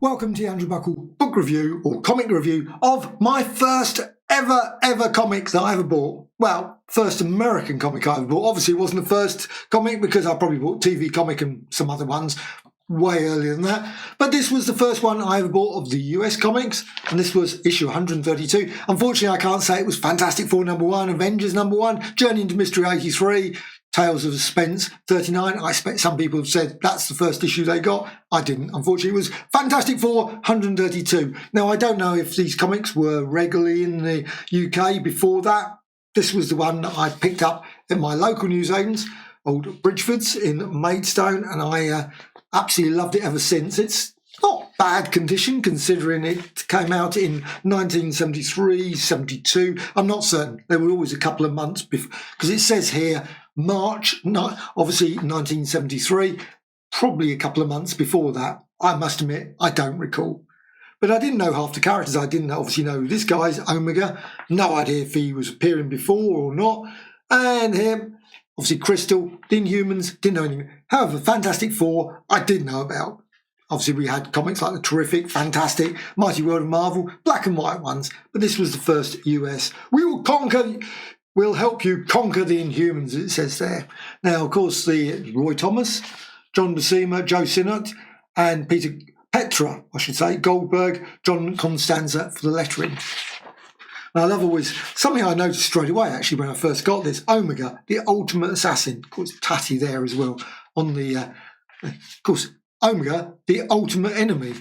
Welcome to the Andrew Buckle book review or comic review of my first ever comic that I ever bought. Well, first American comic I ever bought. Obviously, it wasn't the first comic because I probably bought TV comic and some other ones way earlier than that. But this was the first one I ever bought of the US comics, and this was issue 132. Unfortunately, I can't say it was Fantastic Four #1, Avengers #1, Journey into Mystery 83, Tales of Suspense 39. I expect some people have said that's the first issue they got. I didn't. Unfortunately, it was Fantastic Four 132. Now, I don't know if these comics were regularly in the UK before that. This was the one that I picked up at my local newsagents, Old Bridgeford's in Maidstone, and I absolutely loved it ever since. It's not bad condition considering it came out in 1973, 72. I'm not certain. There were always a couple of months before, because it says here March, obviously 1973, probably a couple of months before that. I must admit, I don't recall. But I didn't know half the characters. I didn't obviously know this guy's Omega. No idea if he was appearing before or not. And him, obviously Crystal, the Inhumans, didn't know anything. However, Fantastic Four, I did know about. Obviously, we had comics like The Terrific, Fantastic, Mighty World of Marvel, black and white ones. But this was the first US. We'll help you conquer the Inhumans, it says there. Now, of course, the Roy Thomas, John Buscema, Joe Sinnott, and Petra Goldberg, John Constanza for the lettering. And I love always, something I noticed straight away, actually, when I first got this, Omega, the ultimate assassin. Of course, Tatty there as well. On the, of course, Omega, the ultimate enemy.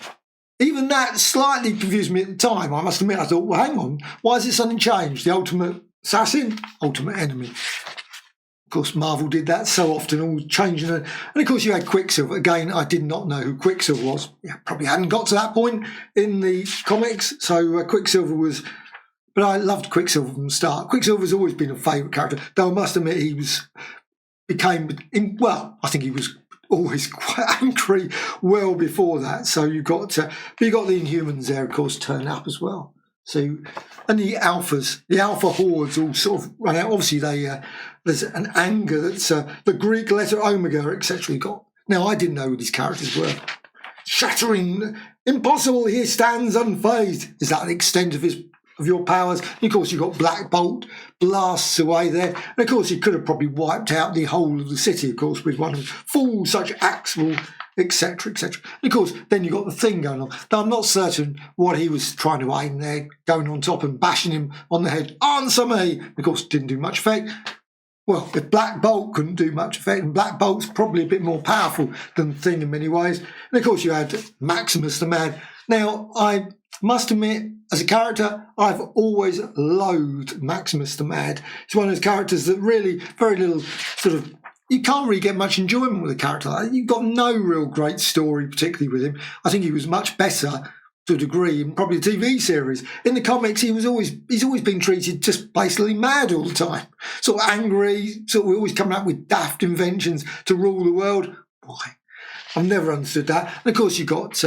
Even that slightly confused me at the time. I must admit, I thought, well, hang on, why has it suddenly changed? The ultimate assassin, ultimate enemy. Of course, Marvel did that so often, all changing it. And of course, you had Quicksilver. Again, I did not know who Quicksilver was. Probably hadn't got to that point in the comics. So Quicksilver was... But I loved Quicksilver from the start. Quicksilver's always been a favourite character, though I must admit I think he was always quite angry well before that. So you got the Inhumans there, of course, turn up as well. So, and the Alphas, the Alpha hordes all sort of run out. Obviously, there's an anger that's the Greek letter Omega, etc. You got. Now, I didn't know who these characters were. Shattering, impossible. He stands unfazed. Is that the extent of your powers? And of course, you've got Black Bolt blasts away there. And of course, he could have probably wiped out the whole of the city, of course, with one full such axe, etc., etc. And of course, then you've got the Thing going on. Now, I'm not certain what he was trying to aim there, going on top and bashing him on the head. Answer me! Of course, didn't do much effect. Well, if Black Bolt couldn't do much effect, and Black Bolt's probably a bit more powerful than Thing in many ways. And of course, you had Maximus the Mad. Now, I must admit, as a character, I've always loathed Maximus the Mad. He's one of those characters that really, very little sort of, you can't really get much enjoyment with a character like that. You've got no real great story, particularly with him. I think he was much better to a degree in probably the TV series. In the comics, he's always been treated just basically mad all the time. Sort of angry, sort of always coming up with daft inventions to rule the world. Why? I've never understood that. And of course, you've got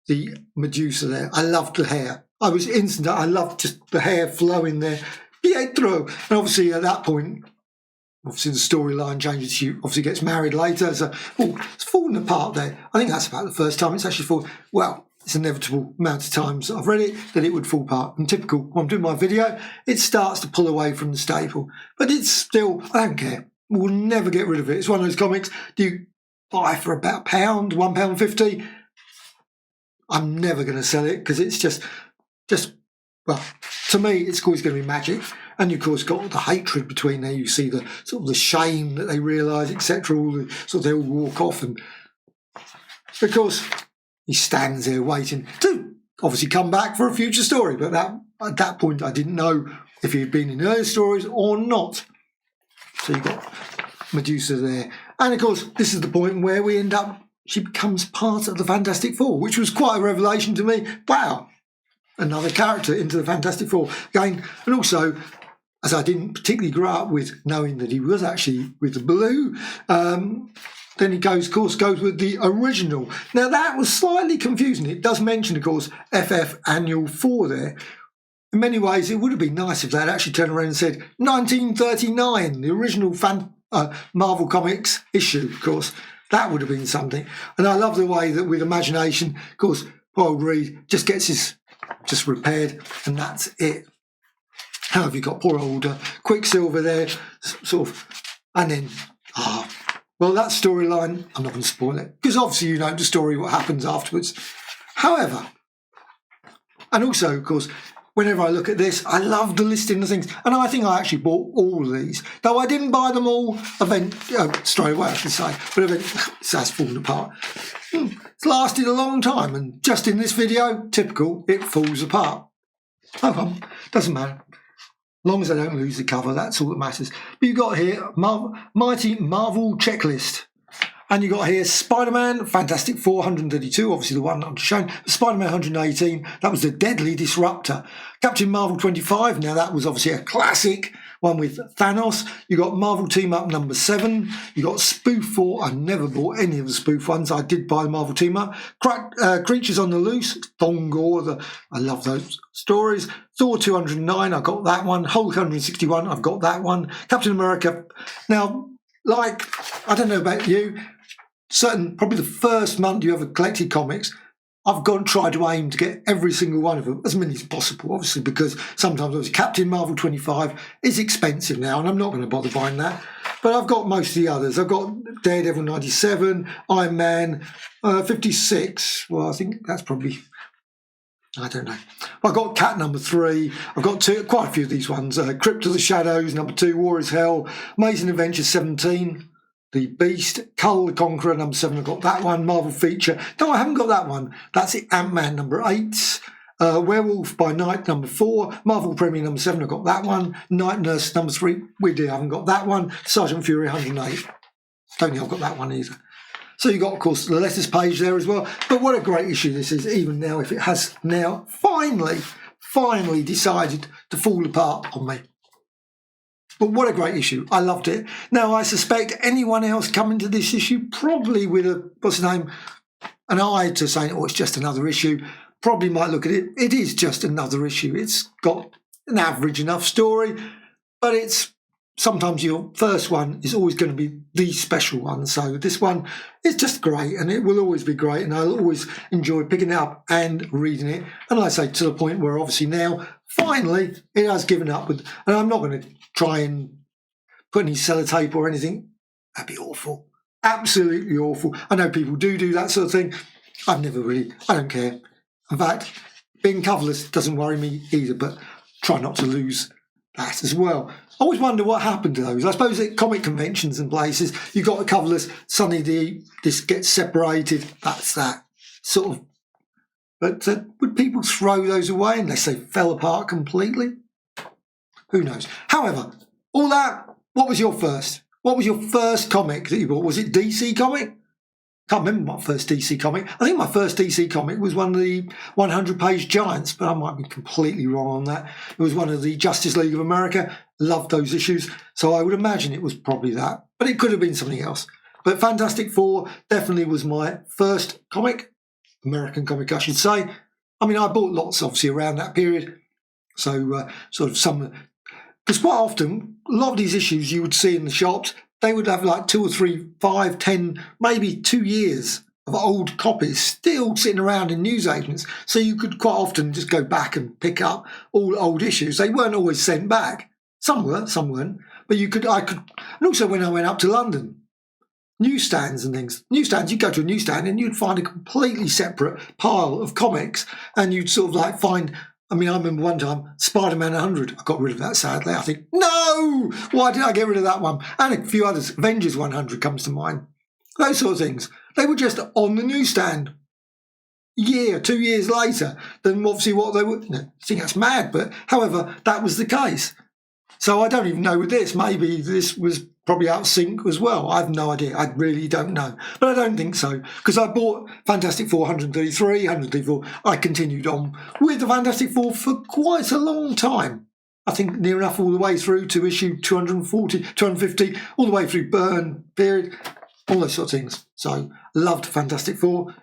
the Medusa there. I loved the hair. I was instant. I loved just the hair flowing there. Pietro. And obviously at that point, obviously the storyline changes. She obviously gets married later. So it's falling apart there. I think that's about the first time it's actually fallen. Well, it's inevitable amount of times I've read it that it would fall apart. And typical, when I'm doing my video, it starts to pull away from the staple. But it's still, I don't care. We'll never get rid of it. It's one of those comics do you buy for about £1, £1.50. I'm never going to sell it because it's just, well, to me, it's always going to be magic. And you, of course, got the hatred between there. You see the sort of the shame that they realise, etc. All the sort of they all walk off, and because he stands there waiting to obviously come back for a future story. But at that point, I didn't know if he had been in earlier stories or not. So you got Medusa there, and of course, this is the point where we end up. She becomes part of the Fantastic Four, which was quite a revelation to me. Wow, another character into the Fantastic Four again, and also, as I didn't particularly grow up with knowing that he was actually with the Blue, then he goes with the original. Now that was slightly confusing. It does mention, of course, FF Annual 4 there. In many ways, it would have been nice if they had actually turned around and said 1939, the original Marvel Comics issue, of course. That would have been something. And I love the way that with imagination, of course, old Reed just gets his just repaired, and that's it. How have you got poor old Quicksilver there, sort of, and then well, that storyline, I'm not going to spoil it because obviously you know the story, what happens afterwards. However, and also of course, whenever I look at this, I love the listing of things, and I think I actually bought all of these, though I didn't buy them all straight away, I should say, but it has fallen apart. It's lasted a long time, and just in this video, typical, it falls apart. Oh well, doesn't matter. As long as I don't lose the cover, that's all that matters. But you've got here Mighty Marvel Checklist. And you've got here Spider-Man, Fantastic Four, 132, obviously the one I'm showing. Spider-Man 118, that was the Deadly Disruptor. Captain Marvel 25, now that was obviously a classic one with Thanos. You got Marvel Team Up number 7. You got Spoof 4. I never bought any of the Spoof ones. I did buy the Marvel Team Up. Creatures on the Loose, Thongor. I love those stories. Thor 209, I got that one. Hulk 161, I've got that one. Captain America. Now, like, I don't know about you, probably the first month you ever collected comics, I've gone and tried to aim to get every single one of them, as many as possible, obviously, because sometimes obviously Captain Marvel 25 is expensive now, and I'm not going to bother buying that. But I've got most of the others. I've got Daredevil 97, Iron Man 56. Well, I think that's probably, I don't know. I've got Cat number 3. I've got quite a few of these ones. Crypt of the Shadows number 2, War is Hell, Amazing Adventures 17. The Beast, Cull the Conqueror, number 7, I've got that one. Marvel Feature. No, I haven't got that one. That's the Ant-Man, number 8. Werewolf by Night, number 4. Marvel Premiere, number 7, I've got that one. Night Nurse, number 3. Weirdly, I haven't got that one. Sergeant Fury, 108. Don't think I've got that one either. So you've got, of course, the letters page there as well. But what a great issue this is, even now, if it has now finally decided to fall apart on me. But what a great issue. I loved it. Now, I suspect anyone else coming to this issue, probably with an eye to saying, oh, it's just another issue, probably might look at it. It is just another issue. It's got an average enough story, but it's sometimes your first one is always going to be the special one. So this one is just great, and it will always be great, and I'll always enjoy picking it up and reading it. And like I say, to the point where obviously now, finally, it has given up. And I'm not going to try and put any sellotape or anything. That'd be awful. Absolutely awful. I know people do that sort of thing. I don't care. In fact, being coverless doesn't worry me either, but try not to lose that as well. I always wonder what happened to those. I suppose at comic conventions and places, you've got the coverless, suddenly this gets separated. That's that sort of. But would people throw those away unless they fell apart completely? Who knows? However, all that, what was your first? What was your first comic that you bought? Was it DC comic? Can't remember my first DC comic. I think my first DC comic was one of the 100-page giants, but I might be completely wrong on that. It was one of the Justice League of America. Loved those issues, so I would imagine it was probably that. But it could have been something else. But Fantastic Four definitely was my first comic, American comic, I should say. I mean, I bought lots, obviously, around that period. So sort of some... Because quite often, a lot of these issues you would see in the shops, they would have like 2 or 3, 5, 10, maybe 2 years of old copies still sitting around in newsagents. So you could quite often just go back and pick up all old issues. They weren't always sent back. Some were, some weren't. But I could, and also when I went up to London, newsstands and things. Newsstands, you'd go to a newsstand and you'd find a completely separate pile of comics, and you'd sort of like find... I mean, I remember one time, Spider-Man 100. I got rid of that, sadly. I think, no! Why did I get rid of that one? And a few others. Avengers 100 comes to mind. Those sort of things. They were just on the newsstand. A year, 2 years later than obviously what they were. I think that's mad, but however, that was the case. So I don't even know with this. Maybe this was probably out of sync as well. I have no idea. I really don't know. But I don't think so. Because I bought Fantastic Four 133, 134. I continued on with the Fantastic Four for quite a long time. I think near enough all the way through to issue 240, 250, all the way through Burn period, all those sort of things. So loved Fantastic Four.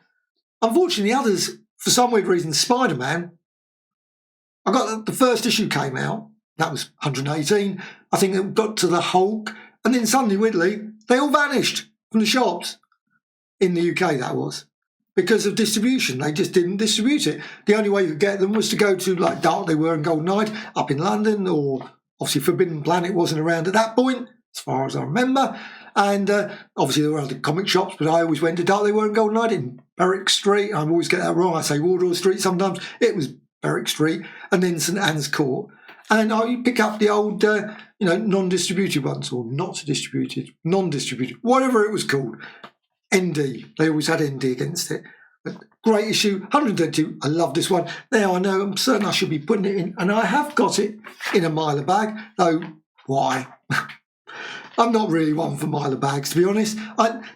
Unfortunately, others, for some weird reason, Spider-Man, I got the first issue came out. That was 118. I think it got to the Hulk. And then suddenly, weirdly, they all vanished from the shops. In the UK, that was. because of distribution. They just didn't distribute it. The only way you could get them was to go to like Dark They Were and Golden Knight up in London, or obviously Forbidden Planet wasn't around at that point, as far as I remember. And obviously there were other comic shops, but I always went to Dark They Were and Golden Knight in Berwick Street. I always get that wrong. I say Wardour Street sometimes. It was Berwick Street, and then St Anne's Court. And I pick up the old, non-distributed ones, or not distributed, non-distributed, whatever it was called. ND. They always had ND against it. But great issue, 132. I love this one. Now I know, I'm certain I should be putting it in, and I have got it in a Mylar bag, though why? I'm not really one for Mylar bags, to be honest.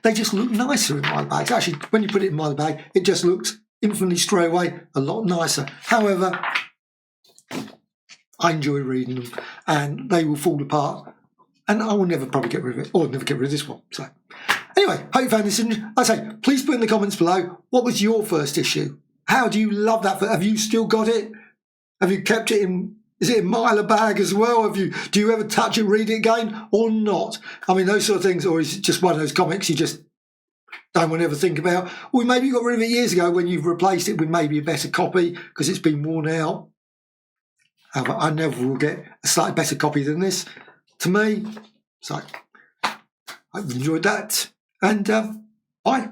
They just look nicer in Mylar bags. Actually, when you put it in Mylar bag, it just looks infinitely straight away a lot nicer. However, I enjoy reading them, and they will fall apart, and I will never probably get rid of it, or never get rid of this one. So anyway, hope you found this interesting. I say, please put in the comments below, what was your first issue? How do you love that? Have you still got it? Have you kept it in? Is it a Mylar bag as well? Do you ever touch it, read it again, or not? I mean, those sort of things, or is it just one of those comics you just don't want to ever think about? Or maybe you got rid of it years ago when you've replaced it with maybe a better copy because it's been worn out. However, I never will get a slightly better copy than this. To me, so I hope you enjoyed that, and bye.